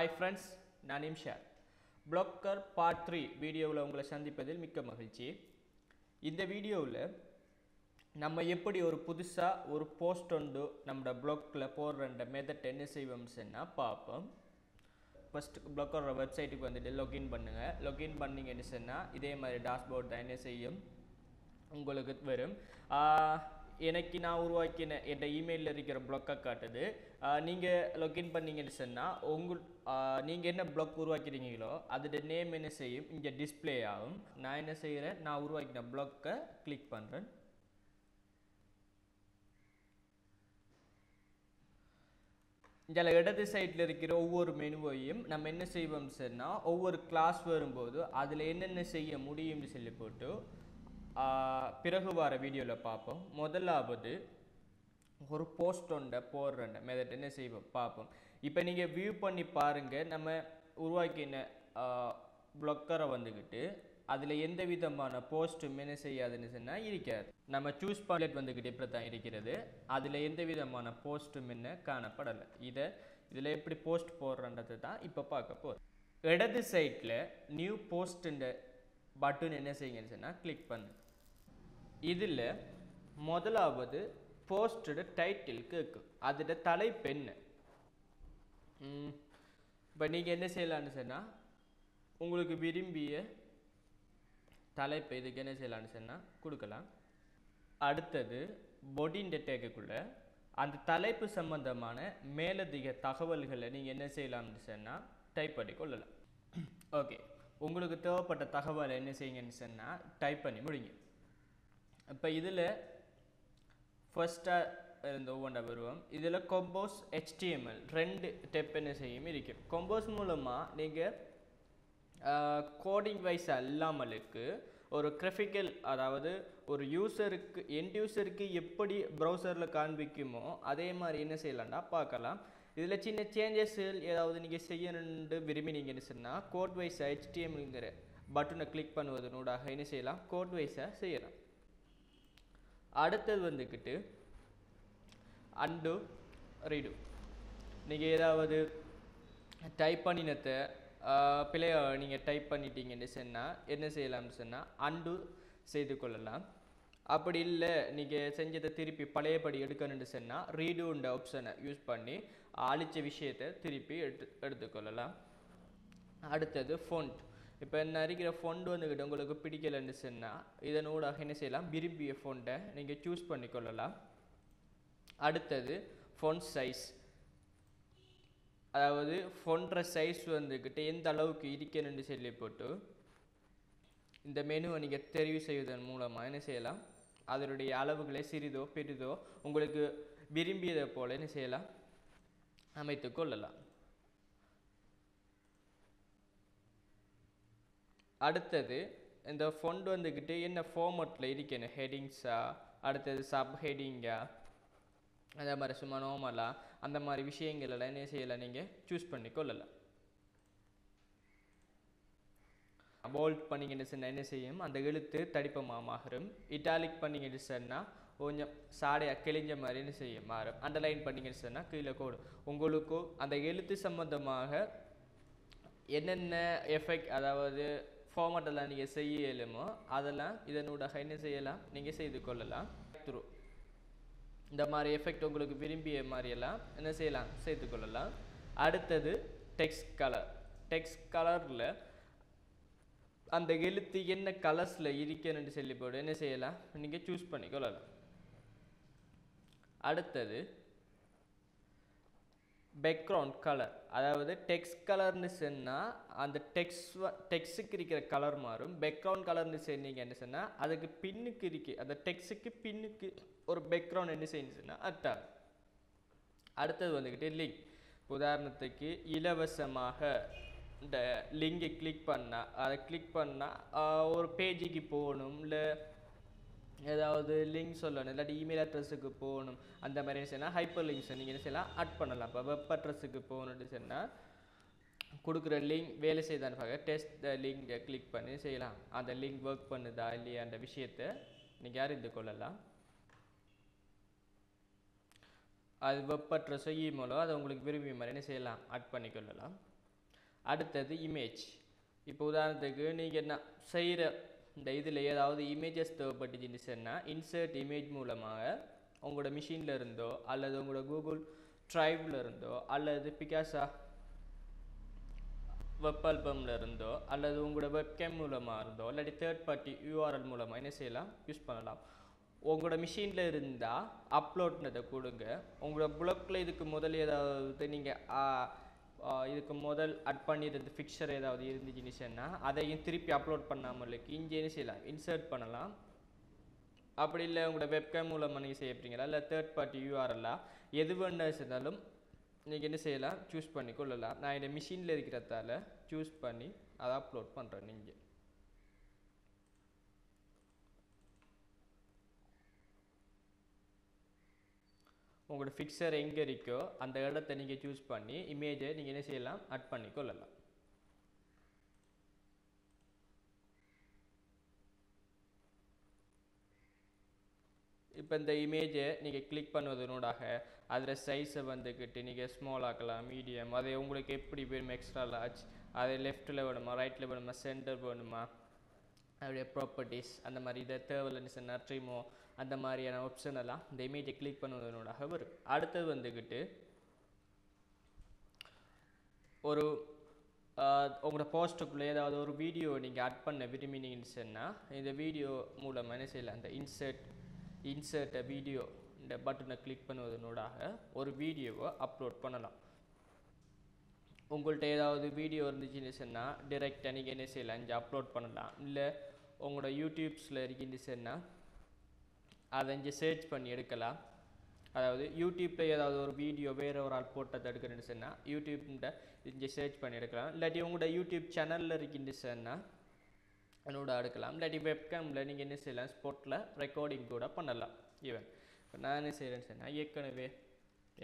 Hi friends, நான் நிம்ஷா. Blocker Part 3 வீடியோவில் உங்களை சந்திப்பதில் மிக்க மகிழ்ச்சி. இந்த வீடியோவில் நம்ம எப்படி ஒரு புதுசாக ஒரு போஸ்ட் ஒன்று நம்ம ப்ளாக்கில் போடுற மெத்தட் என்ன செய்வோம்னா பார்ப்போம். ஃபர்ஸ்ட் ப்ளாக்கரோட வெப்சைட்டுக்கு வந்துட்டு லாகின் பண்ணுங்கள். லாகின் பண்ணிங்கன்னு சொன்னால் இதே மாதிரி டாஷ்போர்ட் தான் என்ன செய்யும் உங்களுக்கு வரும். எனக்கு நான் உருவாக்கின என் இமெயிலில் இருக்கிற ப்ளாக்கை காட்டுது. நீங்கள் லாகின் பண்ணிங்கன்னு சொன்னால் நீங்கள் என்ன ப்ளாக் உருவாக்கிறீங்களோ அதோட நேம் என்ன செய்யும் இங்கே டிஸ்பிளே ஆகும். நான் என்ன செய்கிறேன், நான் உருவாக்கின ப்ளாக்கை கிளிக் பண்ணுறேன். இதில் இடது சைடில் இருக்கிற ஒவ்வொரு மெனுவையும் நம்ம என்ன செய்வோம் சொன்னால் ஒவ்வொரு கிளாஸ் வரும்போது அதில் என்னென்ன செய்ய முடியும்னு சொல்லி போட்டு பிறகு வர வீடியோவில் பார்ப்போம். முதலாவது ஒரு போஸ்ட் ஒன்றை போடுற மெத்தட் என்ன செய்வோம் பார்ப்போம். இப்போ நீங்கள் வியூ பண்ணி பாருங்கள். நம்ம உருவாக்கின ப்ளாக்கரை வந்துக்கிட்டு அதில் எந்த விதமான போஸ்ட்டும் என்ன செய்யாதுன்னு சொன்னால் இருக்காது. நம்ம சூஸ் பண்ணட் வந்துக்கிட்டு இப்படி தான் இருக்கிறது. அதில் எந்த விதமான போஸ்ட்டும் என்ன காணப்படலை. இதில் எப்படி போஸ்ட் போடுறன்றது தான் இப்போ பார்க்க போகிறோம். இடது சைட்டில் நியூ போஸ்ட்டுன்ற பட்டன் என்ன செய்யுங்கன்னு சொன்னால் கிளிக் பண்ணு. இதில் முதலாவது போஸ்டோட டைட்டில் கேட்கும். அதோட தலைப்பு என்ன. இப்போ நீங்கள் என்ன செய்யலான்னு சொன்னால் உங்களுக்கு விரும்பிய தலைப்பு இதுக்கு என்ன செய்யலான்னு சொன்னால் கொடுக்கலாம். அடுத்தது பொடின்ற டேக்குக்குள்ளே அந்த தலைப்பு சம்பந்தமான மேலதிக தகவல்களை நீங்கள் என்ன செய்யலாம்னு சொன்னால் டைப் பண்ணி கொள்ளலாம். ஓகே, உங்களுக்கு தேவைப்பட்ட தகவலை என்ன செய்யுங்கன்னு சொன்னால் டைப் பண்ணி முடிங்க. இப்போ இதில் ஃபர்ஸ்ட்டாக இருந்த ஒவ்வொன்றா வருவோம். இதில் கம்போஸ் HTML 2 ஸ்டெப் என்ன செய்யும் இருக்கும். கம்போஸ் மூலமாக நீங்கள் கோடிங் வைஸ் இல்லாமலுக்கு ஒரு கிராஃபிக்கல், அதாவது ஒரு யூசருக்கு எண்ட் யூசருக்கு எப்படி ப்ரௌசரில் காண்பிக்குமோ அதே மாதிரி என்ன செய்யலாம்டா பார்க்கலாம். இதில் சின்ன சேஞ்சஸ்கள் ஏதாவது நீங்கள் செய்யணுன்னு விரும்பினீங்கன்னு சொன்னால் கோட் வைஸ் HTMLங்கிற பட்டனை கிளிக் பண்ணுவதனூடாக என்ன செய்யலாம், கோட் வைஸாக செய்யலாம். அடுத்தது வந்துக்கிட்டு அண்டு ரீடு. நீங்கள் ஏதாவது டைப் பண்ணினத்தை பிள்ளைய நீங்கள் டைப் பண்ணிட்டீங்கன்னு சொன்னால் என்ன செய்யலாம்னு சொன்னால் அண்டு செய்து கொள்ளலாம். அப்படி இல்லை நீங்கள் செஞ்சதை திருப்பி பழையபடி எடுக்கணும்னு சொன்னால் ரீடுன்ற ஆப்ஷனை யூஸ் பண்ணி அழிச்ச விஷயத்தை திருப்பி எடுத்துக்கொள்ளலாம். அடுத்தது ஃபோண்ட். இப்போ என்ன இருக்கிற ஃபோண்ட் வந்துக்கிட்டு உங்களுக்கு பிடிக்கலைன்னு சொன்னால் இதனூடாக என்ன செய்யலாம், விரும்பிய ஃபோண்டை நீங்கள் சூஸ் பண்ணிக்கொள்ளலாம். அடுத்தது ஃபோண்ட் சைஸ், அதாவது ஃபோன்ற சைஸ் வந்துக்கிட்டு எந்த அளவுக்கு இருக்கணும்னு சொல்லி போட்டு இந்த மெனுவை நீங்கள் தெரிவு செய்வதன் மூலமாக என்ன செய்யலாம், அதனுடைய அளவுகளை சிறிதோ பெரிதோ உங்களுக்கு விரும்பியதை போல என்ன செய்யலாம் அமைத்து கொள்ளலாம். அடுத்தது இந்த ஃபோண்ட் வந்துக்கிட்டு என்ன ஃபார்மட்டில் இருக்கணும், ஹெட்டிங்ஸா, அடுத்தது சப் ஹெட்டிங்கா, அதே மாதிரி சும்மா நார்மலாக அந்த மாதிரி விஷயங்களெல்லாம் என்ன செய்யலாம் நீங்கள் சூஸ் பண்ணி கொள்ளலாம். போல்ட் பண்ணிங்கன்னு சொன்னால் என்ன செய்யும், அந்த எழுத்து தடிப்பமாக மாறும். இட்டாலிக் பண்ணிங்கன்னு சொன்னால் கொஞ்சம் சாடையாக கிழிஞ்ச மாதிரி என்ன செய்யும் மாறும். அண்டர்லைன் பண்ணிங்கன்னு சொன்னால் கீழே கோடு. உங்களுக்கு அந்த எழுத்து சம்பந்தமாக என்னென்ன எஃபெக்ட், அதாவது ஃபார்மட்டெல்லாம் நீங்கள் செய்ய இயலுமோ அதெல்லாம் இதனூடாக என்ன செய்யலாம் நீங்கள் செய்து கொள்ளலாம். த்ரூ இந்த மாதிரி எஃபெக்ட் உங்களுக்கு விரும்பிய மாதிரியெல்லாம் என்ன செய்யலாம் செய்து கொள்ளலாம். அடுத்தது டெக்ஸ்ட் கலர். டெக்ஸ்ட் கலரில் அந்த எழுத்து என்ன கலர்ஸில் இருக்கணும்னு சொல்லி போட்டு என்ன செய்யலாம் நீங்கள் சூஸ் பண்ணி கொள்ளலாம். அடுத்தது பேக்ரவுண்ட் கலர், அதாவது டெக்ஸ்ட் கலர்னு சொன்னால் அந்த டெக்ஸ்ட்டுக்கு இருக்கிற கலர் மாறும். பேக்ரவுண்ட் கலர்னு சொன்னீங்கன்னு சொன்னால் அதுக்கு பின்னுக்கு இருக்கு, அந்த டெக்ஸ்ட்டுக்கு பின்னுக்கு ஒரு பேக்ரவுண்ட் என்ன செய்யணும்னு சொன்னால் அட்டார். அடுத்தது வந்துக்கிட்டு லிங்க். உதாரணத்துக்கு இலவசமாக இந்த லிங்கை கிளிக் பண்ணால், அதை கிளிக் பண்ணால் ஒரு பேஜுக்கு போகணும், இல்லை ஏதாவது லிங்க் சொல்லணும், இல்லாட்டி இமெயில் அட்ரஸுக்கு போகணும், அந்த மாதிரி சொன்னால் ஹைப்பர் லிங்க்ஸ் நீங்கள் என்ன செய்யலாம் ஆட் பண்ணலாம். இப்போ வெப் அட்ரஸுக்கு போகணுன்னு சொன்னால் கொடுக்குற லிங்க் வேலை செய்தான்னு பார்க்க டெஸ்ட் லிங்கை கிளிக் பண்ணி செய்யலாம். அந்த லிங்க் ஒர்க் பண்ணுதா இல்லையா அந்த விஷயத்தை நீங்கள் அறிந்து கொள்ளலாம். அது வெப் அட்ரஸோ இமெயிலோ அதை உங்களுக்கு விரும்பிய மாதிரி என்ன செய்யலாம் ஆட் பண்ணிக்கொள்ளலாம். அடுத்தது இமேஜ். இப்போ உதாரணத்துக்கு நீங்கள் என்ன செய்கிற இந்த இதில் ஏதாவது இமேஜஸ் தேவைப்பட்டுச்சுன்னு சொன்னால் இன்சர்ட் இமேஜ் மூலமாக உங்களோட மிஷினில் இருந்தோ அல்லது உங்களோட கூகுள் ட்ரைவில் இருந்தோ அல்லது பிகாசா வெப் ஆல்பமில் இருந்தோ அல்லது உங்களோட வெப்கேம் மூலமாக இருந்தோ இல்லாட்டி தேர்ட் பார்ட்டி யூஆர்எல் மூலமாக என்ன செய்யலாம், யூஸ் பண்ணலாம். உங்களோட மிஷினில் இருந்தால் அப்லோட்னதை கொடுங்க. உங்களோட ப்ளாக்கில் இதுக்கு முதல் ஏதாவது நீங்கள் இதுக்கு முதல் அட் பண்ணியிருந்து ஃபிக்சர் ஏதாவது இருந்துச்சுன்னு சொன்னால் அதையும் திருப்பி அப்லோட் பண்ணாமலுக்கு இங்கே என்ன செய்யலாம், இன்சர்ட் பண்ணலாம். அப்படி இல்லை உங்களோட வெப்கேம் மூலமாக நீங்கள் செய்ய போகிறீங்களா இல்லை தேர்ட் பார்ட்டி யூஆர்எல்லாம் எது வேண்டாம் இருந்தாலும் நீங்கள் என்ன செய்யலாம், சூஸ் பண்ணி கொள்ளலாம். நான் இந்த மிஷினில் இருக்கிறதால சூஸ் பண்ணி அதை அப்லோட் பண்ணுறேன். நீங்கள் உங்களோட ஃபிக்சர் எங்கே இருக்கோ அந்த இடத்த நீங்கள் சூஸ் பண்ணி இமேஜை நீங்கள் என்ன செய்யலாம், அட் பண்ணி கொள்ளலாம். இப்போ இந்த இமேஜை நீங்கள் கிளிக் பண்ணுவதனூடாக அதில் சைஸை வந்துக்கிட்டு நீங்கள் ஸ்மால் ஆக்கலாம், மீடியம், அதை உங்களுக்கு எப்படி வேணுமா, எக்ஸ்ட்ரா லார்ஜ், அதை லெஃப்ட்டில் வேணுமா ரைட்டில் வேணுமா சென்டர் வேணுமா, அப்படியே ப்ராப்பர்ட்டிஸ் அந்த மாதிரி இதை தேவையில்லைன்னு சொன்னால் ட்ரிமோ அந்த மாதிரியான ஆப்ஷன் எல்லாம் இந்த இமேஜை கிளிக் பண்ணுவதனூடாக வரும். அடுத்தது வந்துக்கிட்டு ஒரு உங்களோட போஸ்ட்டுக்குள்ளே ஏதாவது ஒரு வீடியோ நீங்கள் ஆட் பண்ண விரும்பினீங்கன்னு சொன்னால் இந்த வீடியோ மூலமாக என்ன செய்யலாம், அந்த இன்சர்ட் வீடியோ இந்த பட்டனை கிளிக் பண்ணுவதனூடாக ஒரு வீடியோவை அப்லோட் பண்ணலாம். உங்கள்கிட்ட ஏதாவது வீடியோ இருந்துச்சுன்னு சொன்னால் டிரெக்டாக நீங்கள் என்ன செய்யலாம், இங்கே அப்லோட் பண்ணலாம். இல்லை உங்களோட யூடியூப்ஸில் இருக்குன்னு சொன்னால் அதை இங்கே சர்ச் பண்ணி எடுக்கலாம். அதாவது யூடியூப்பில் ஏதாவது ஒரு வீடியோ வேறு ஒரு ஆள் போட்டதை எடுக்கிறேன்னு சொன்னால் யூடியூப்ன்ற இங்கே சர்ச் பண்ணி எடுக்கலாம். இல்லாட்டி உங்களோட யூடியூப் சேனலில் இருக்குன்னு சொன்னால் அதனோட எடுக்கலாம். இல்லாட்டி வெப்கேமில் நீங்கள் என்ன செய்யலாம், ஸ்பாட்டில் ரெக்கார்டிங் கூட பண்ணலாம். ஈவன் இப்போ நான் என்ன செய்கிறேன்னு சொன்னால் ஏற்கனவே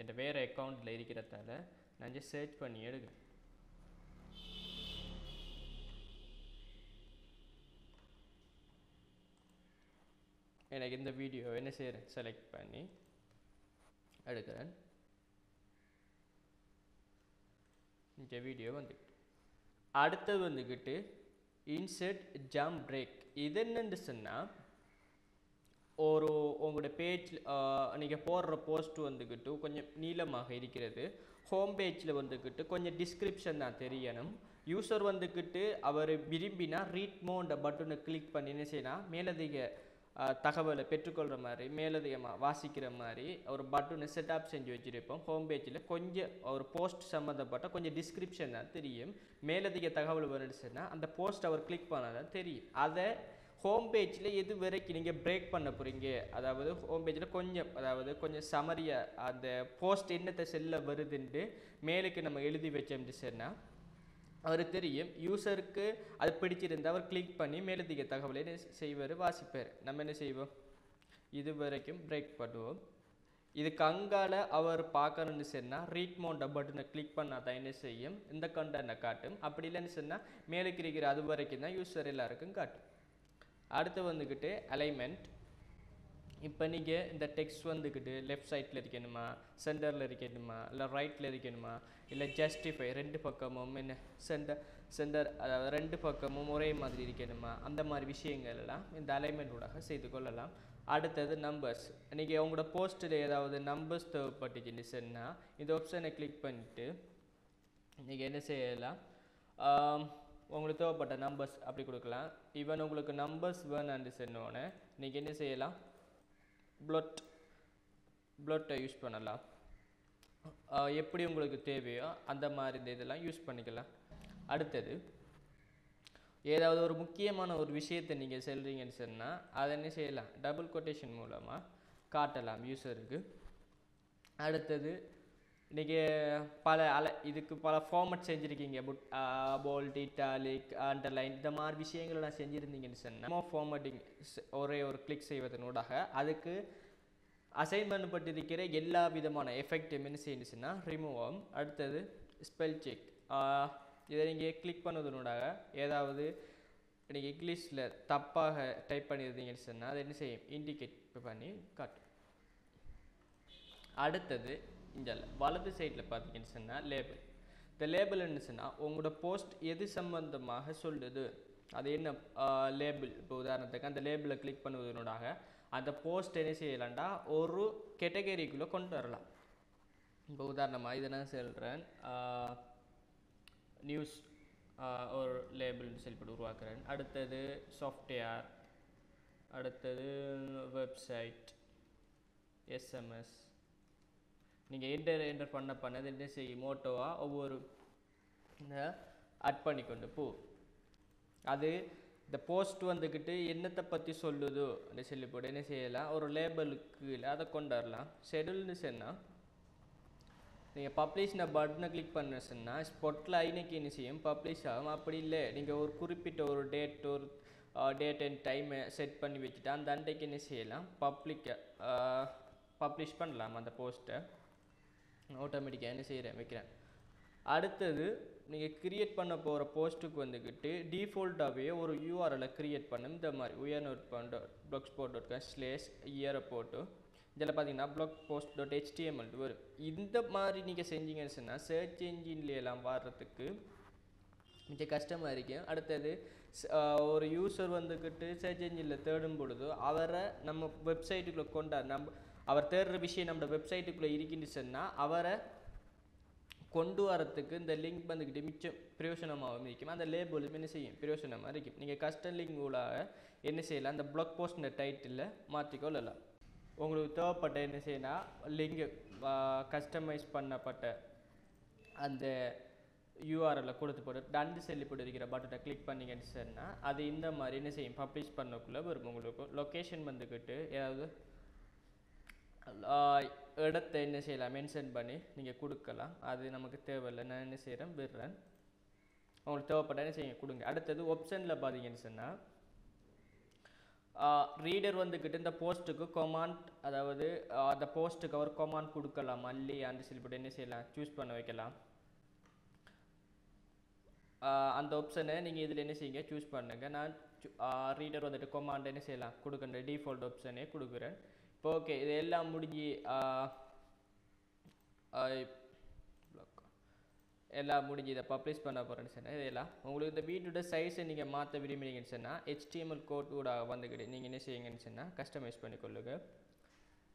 என் வேறு அக்கௌண்ட்டில் இருக்கிறதால நான் இங்கே சர்ச் பண்ணி எடுக்கிறேன். எனக்கு இந்த வீடியோ என்ன செய்கிறேன், செலக்ட் பண்ணி எடுக்கிறேன். இந்த வீடியோ வந்துக்கிட்டு அடுத்தது வந்துக்கிட்டு இன்சர்ட் ஜம்ப் பிரேக். இது என்னன்னு சொன்னால் ஒரு உங்களோட பேஜில் நீங்கள் போடுற போஸ்ட் வந்துக்கிட்டு கொஞ்சம் நீளமாக இருக்கிறது. ஹோம் பேஜில் வந்துக்கிட்டு கொஞ்சம் டிஸ்கிரிப்ஷன் தான் தெரியணும். யூசர் வந்துக்கிட்டு அவர் விரும்பினா ரீட் மோன்ற பட்டனை கிளிக் பண்ணி என்ன செய்யலாம், மேலதிக தகவலை பெற்றுக்கொள்கிற மாதிரி மேலதிகமாக வாசிக்கிற மாதிரி ஒரு பட்டனை செட்டப் செஞ்சு வச்சுருப்போம். ஹோம் பேஜில் கொஞ்சம் ஒரு போஸ்ட் சம்மந்தப்பட்ட கொஞ்சம் டிஸ்கிரிப்ஷன் தான் தெரியும். மேலதிக தகவல் வந்துடுச்சுன்னா அந்த போஸ்ட் அவர் கிளிக் பண்ணால் தான் தெரியும். அதை ஹோம் பேஜில் எது வரைக்கும் நீங்கள் பிரேக் பண்ண போகிறீங்க, அதாவது ஹோம் பேஜில் கொஞ்சம் சமரியாக அந்த போஸ்ட் என்னத்தை செல்ல வருதுன்ட்டு மேலுக்கு நம்ம எழுதி வச்சோம்னு சொன்னால் அவர் தெரியும். யூசருக்கு அது பிடிச்சிருந்து அவர் கிளிக் பண்ணி மேலதிக தகவலை செய்வார், வாசிப்பார். நம்ம என்ன செய்வோம், இது வரைக்கும் பிரேக் பண்ணுவோம். இதுக்கு அங்கால அவர் பார்க்கணுன்னு சொன்னால் ரீட் மோன்ற பட்டனை கிளிக் பண்ணால் தான் என்ன செய்யும், இந்த கண்டென்ட்டை காட்டும். அப்படி இல்லைன்னு சொன்னால் மேலுக்கு இருக்கிற அது வரைக்கும் தான் யூசர் எல்லாருக்கும் காட்டும். அடுத்து வந்துக்கிட்டு அலைன்மெண்ட். இப்போ நீங்கள் இந்த டெக்ஸ்ட் வந்துக்கிட்டு லெஃப்ட் சைடில் இருக்கணுமா, சென்டரில் இருக்கணுமா, இல்லை ரைட்டில் இருக்கணுமா, இல்லை ஜஸ்டிஃபை ரெண்டு பக்கமும் என்ன சென்டர் அதாவது ரெண்டு பக்கமும் ஒரே மாதிரி இருக்கணுமா, அந்த மாதிரி விஷயங்கள் எல்லாம் இந்த அலைன்மெண்ட்டோட செய்து கொள்ளலாம். அடுத்தது நம்பர்ஸ். நீங்கள் உங்களோட போஸ்ட்டில் ஏதாவது நம்பர்ஸ் தேவைப்பட்டுச்சுன்னு சொன்னால் இந்த ஆப்ஷனை கிளிக் பண்ணிவிட்டு நீங்கள் என்ன செய்யலாம், உங்களுக்கு தேவைப்பட்ட நம்பர்ஸ் அப்படி கொடுக்கலாம். ஈவன் உங்களுக்கு நம்பர்ஸ் வேணும்னு சொன்னோன்னே நீங்கள் என்ன செய்யலாம், ப்ளொட்டை யூஸ் பண்ணலாம். எப்படி உங்களுக்கு தேவையோ அந்த மாதிரி இந்த இதெல்லாம் யூஸ் பண்ணிக்கலாம். அடுத்தது ஏதாவது ஒரு முக்கியமான ஒரு விஷயத்தை நீங்கள் சொல்கிறீங்கன்னு சொன்னால் அதை என்ன செய்யலாம், டபுள் கொட்டேஷன் மூலமாக காட்டலாம் யூசருக்கு. அடுத்தது நீங்கள் இதுக்கு பல ஃபார்மட் செஞ்சுருக்கீங்க, போல்ட், இட்டாலிக், அண்டர்லைன் இந்த மாதிரி விஷயங்கள்லாம் செஞ்சுருந்தீங்கன்னு சொன்னால் ஃபார்மட்டிங் ஒரே ஒரு கிளிக் செய்வதனூடாக அதுக்கு அசைன் பண்ணப்பட்டிருக்கிற எல்லா விதமான எஃபெக்டும் என்ன செய்யணுச்சுன்னா ரிமூவ் ஆகும். அடுத்தது ஸ்பெல் செக். இதை நீங்கள் கிளிக் பண்ணுவதனூடாக ஏதாவது நீங்கள் இங்கிலீஷில் தப்பாக டைப் பண்ணியிருந்தீங்கன்னு சொன்னால் அதை என்ன செய்யும், இண்டிகேட் பண்ணி காட்டும். அடுத்தது இந்த வலது சைடில் பார்த்தீங்கன்னு சொன்னால் லேபிள். இந்த லேபிள் என்ன சொன்னால் உங்களோட போஸ்ட் எது சம்பந்தமாக சொல்லுது அது என்ன லேபிள். இப்போ உதாரணத்துக்கு அந்த லேபிளை கிளிக் பண்ணுவதனூடாக அந்த போஸ்ட் என்ன செய்யலாம்டா ஒரு கேட்டகரிக்குள்ளே கொண்டு வரலாம். இப்போ உதாரணமாக இதை நான் சொல்கிறேன், நியூஸ் ஒரு லேபிள்னு சொல்லிட்டு உருவாக்குறேன். அடுத்தது சாஃப்ட்வேர், அடுத்தது வெப்சைட், எஸ்எம்எஸ். நீங்கள் என்டர் பண்ணது என்ன செய்யும் மோட்டோவாக ஒவ்வொரு அட் பண்ணிக்கொண்டு போ. அது இந்த போஸ்ட் வந்துக்கிட்டு என்னத்தை பற்றி சொல்லுதோ அந்த சொல்லி போட்டு என்ன செய்யலாம் ஒரு லேபிளுக்கு அதை கொண்டு வரலாம். ஷெடியூல்னு சொன்னால் நீங்கள் பப்ளிஷ்ன பட்டனை கிளிக் பண்ண சொன்னால் ஸ்பாட்டில் ஐநைக்கு என்ன செய்யும் பப்ளிஷ் ஆகும். அப்படி இல்லை நீங்கள் ஒரு குறிப்பிட்ட ஒரு டேட் அண்ட் டைமை செட் பண்ணி வச்சுட்டு அந்த அன்றைக்கு என்ன செய்யலாம் பப்ளிஷ் பண்ணலாம் அந்த போஸ்ட்டை. ஆட்டோமேட்டிக்காக என்ன செய்கிறேன் வைக்கிறேன். அடுத்தது நீங்கள் க்ரியேட் பண்ண போகிற போஸ்ட்டுக்கு வந்துக்கிட்டு டிஃபால்ட்டாகவே ஒரு யூஆர்எல்லை க்ரியேட் பண்ணும். இந்த மாதிரி uyanotpond.blogspot.com/year போட்டு இதில் பார்த்தீங்கன்னா blogpost.html வரும். இந்த மாதிரி நீங்கள் செஞ்சீங்கன்னு சொன்னால் சர்ச் என்ஜின்லாம் வர்றதுக்கு கொஞ்சம் கஷ்டமாக இருக்கும். அடுத்தது ஒரு யூசர் வந்துக்கிட்டு சர்ச் என்ஜினில் தேடும் பொழுது அவரை நம்ம வெப்சைட்டுக்குள்ளே அவர் தேடுற விஷயம் நம்ம வெப்சைட்டுக்குள்ளே இருக்குன்னு சொன்னால் அவரை கொண்டு வரத்துக்கு இந்த லிங்க் வந்துக்கிட்டு மிச்சம் பிரயோஜனமாகவும் இருக்கும். அந்த லேபிளும் என்ன செய்யும் பிரயோஜனமாக இருக்கும். நீங்கள் கஸ்டம் லிங்கூடாக என்ன செய்யலாம் அந்த ப்ளாக் போஸ்ட்ன டைட்டிலில் மாற்றிக்கொள்ளலாம். உங்களுக்கு தேவைப்பட்ட என்ன செய்யலாம் லிங்கு கஸ்டமைஸ் பண்ணப்பட்ட அந்த யூஆர்எல்லை கொடுத்து போட்டு டன்னு சொல்லி போட்டு இருக்கிற பட்டனை கிளிக் பண்ணிங்கன்னு சொன்னால் அது இந்த மாதிரி என்ன செய்யும் பப்ளிஷ் பண்ணக்குள்ளே வரும். உங்களுக்கு லொக்கேஷன் வந்துக்கிட்டு ஏதாவது இடத்தை என்ன செய்யலாம் மென்ஷன் பண்ணி நீங்கள் கொடுக்கலாம். அது நமக்கு தேவையில்லை. நான் என்ன செய்கிறேன் விடுறேன். உங்களுக்கு தேவைப்பட்ட என்ன செய்ய கொடுங்க. அடுத்தது ஆப்ஷனில் பார்த்தீங்கன்னு சொன்னால் ரீடர் வந்துக்கிட்டு இந்த போஸ்ட்டுக்கு கொமாண்ட், அதாவது அந்த போஸ்ட்டுக்கு அவர் கொமாண்ட் கொடுக்கலாம் இல்லையான்னு சொல்லிவிட்டு என்ன செய்யலாம் சூஸ் பண்ண வைக்கலாம். அந்த ஆப்ஷனை நீங்கள் இதில் என்ன செய்யுங்க சூஸ் பண்ணுங்கள். நான் ரீடர் வந்துட்டு கொமாண்ட் என்ன செய்யலாம் கொடுக்குற டிஃபால்ட் ஆப்ஷனே கொடுக்குறேன். இப்போ ஓகே இது எல்லாம் முடிஞ்சு இதை பப்ளிஷ் பண்ண போகிறேன்னு சொன்னால் இதெல்லாம் உங்களுக்கு இந்த வீட்டோட சைஸை நீங்கள் மாற்ற விரும்புனீங்கன்னு சொன்னால் HTML கோட்டோட வந்துக்கிட்டு நீங்கள் என்ன செய்யுங்கன்னு சொன்னால் கஸ்டமைஸ் பண்ணிக்கொள்ளுங்க.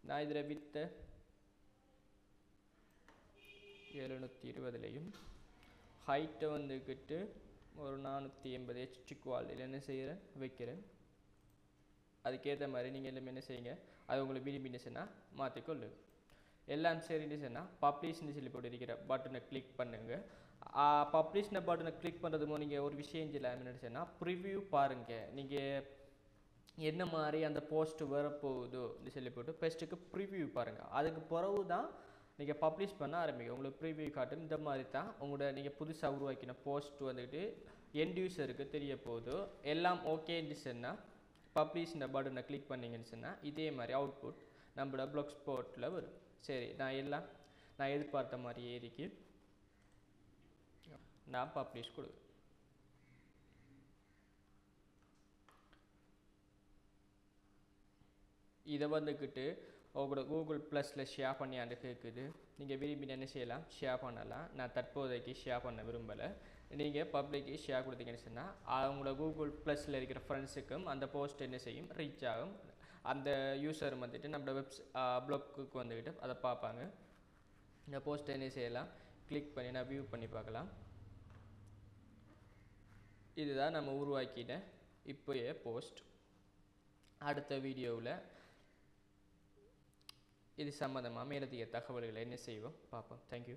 நான் இதில் வித்த 720லையும் ஹைட்டை வந்துக்கிட்டு ஒரு 480 HT குவாலிட்டியில் என்ன செய்கிறேன் வைக்கிறேன். அதுக்கேற்ற மாதிரி நீங்கள் எல்லாமே என்ன செய்யுங்க அது உங்களுக்கு விரும்பின்னு சொன்னால் மாற்றிக்கொள்ளு. எல்லாம் சரின்னு சொன்னால் பப்ளிஷ்னு சொல்லி போட்டு இருக்கிற பட்டனை கிளிக் பண்ணுங்கள். பப்ளிஷ்ன பட்டனை கிளிக் பண்ணுறது போது நீங்கள் ஒரு விஷயம் செய்யலாம் சொன்னால் ப்ரிவ்யூ பாருங்கள். நீங்கள் என்ன மாதிரி அந்த போஸ்ட் வரப்போகுதோ சொல்லி போட்டு ஃபஸ்ட்டுக்கு ப்ரிவ்யூ பாருங்கள். அதுக்கு பிறகு தான் நீங்கள் பப்ளிஷ் பண்ண ஆரம்பிங்க. உங்களுக்கு ப்ரிவ்யூ காட்டும். இந்த மாதிரி தான் உங்களோட நீங்கள் புதுசாக உருவாக்கின போஸ்ட் வந்துக்கிட்டு எண்ட் யூஸருக்கு தெரிய போகுது. எல்லாம் ஓகேன்னு சொன்னால் பப்ளிஷ்ன பட்டனை கிளிக் பண்ணிங்கன்னு சொன்னால் இதே மாதிரி அவுட்புட் நம்மளோட blogspotல வரும். சரி நான் எதிர்பார்த்த மாதிரியே இருக்கு. நான் பப்ளிஷ் கொடுக்குறேன். இதை வந்துக்கிட்டு உங்களோட கூகுள் ப்ளஸில் ஷேர் பண்ணியாண்டு கேட்குது. நீங்கள் விரும்பி என்ன செய்யலாம் ஷேர் பண்ணலாம். நான் தற்போதைக்கு ஷேர் பண்ண விரும்பலை. நீங்கள் பப்ளிக்கு ஷேர் கொடுத்தீங்கன்னு சொன்னால் அவங்களோட கூகுள் ப்ளஸில் இருக்கிற ஃப்ரெண்ட்ஸுக்கும் அந்த போஸ்ட் என்ன செய்யும் ரீச் ஆகும். அந்த யூஸர் வந்துட்டு நம்மளோட ப்ளாக்குக்கு வந்துக்கிட்டு அதை பார்ப்பாங்க. இந்த போஸ்ட்டை என்ன செய்யலாம் கிளிக் பண்ணி நான் வியூ பண்ணி பார்க்கலாம். இதுதான் நம்ம உருவாக்கின இப்போயே போஸ்ட். அடுத்த வீடியோவில் இது சம்மந்தமாக மேலதிக தகவல்களை என்ன செய்வோம் பார்ப்போம். தேங்க்யூ.